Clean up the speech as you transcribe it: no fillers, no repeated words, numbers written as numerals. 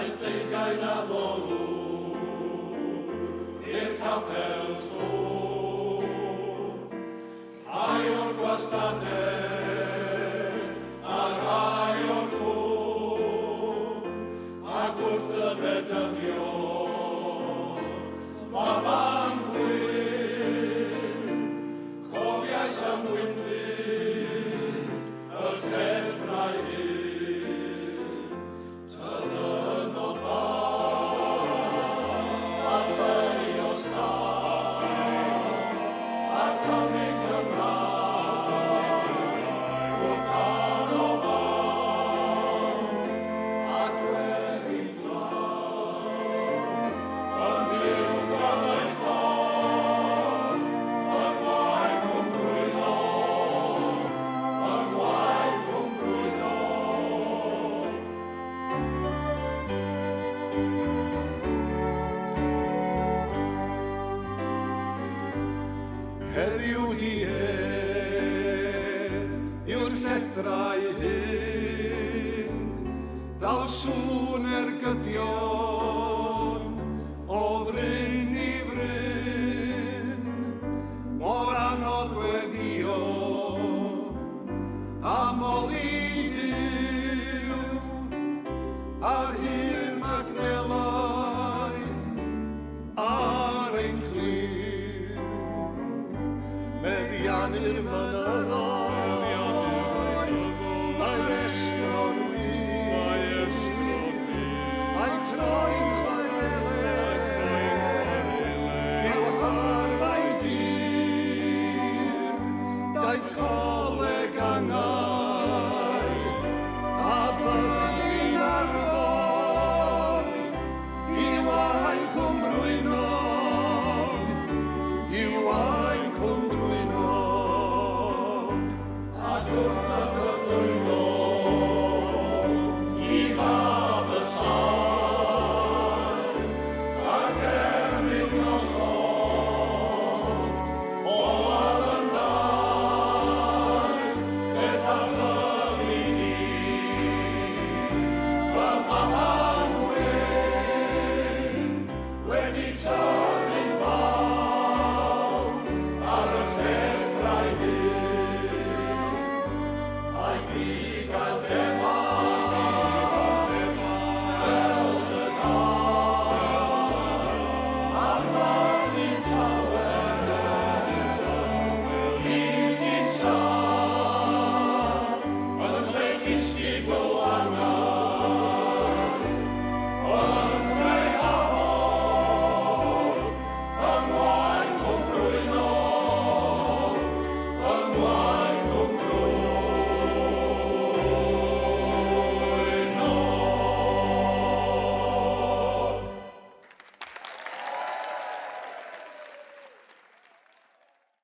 saithdegau na ddolw i'r capel sôn. Ai o'r gwastadau a rai o'r côr, ac wrth y bedyddion fa fan gwyn, cofiais am wyndyn y llefrau hyn. Tylyn o bar a ffei o stad, ac cymryd Cymraeg wrth dan o fan, ac wedi glad yn byw gan ei ffordd, yn waed cwm brwyno, yn waed cwm brwyno. Heddiw di yw'r llethrau hyn, dal sŵn ergydion o fryn i fryn, mor anodd gweddio a moli Duw a'r hir magnelau ar ein cliw. Meddiannu'r myna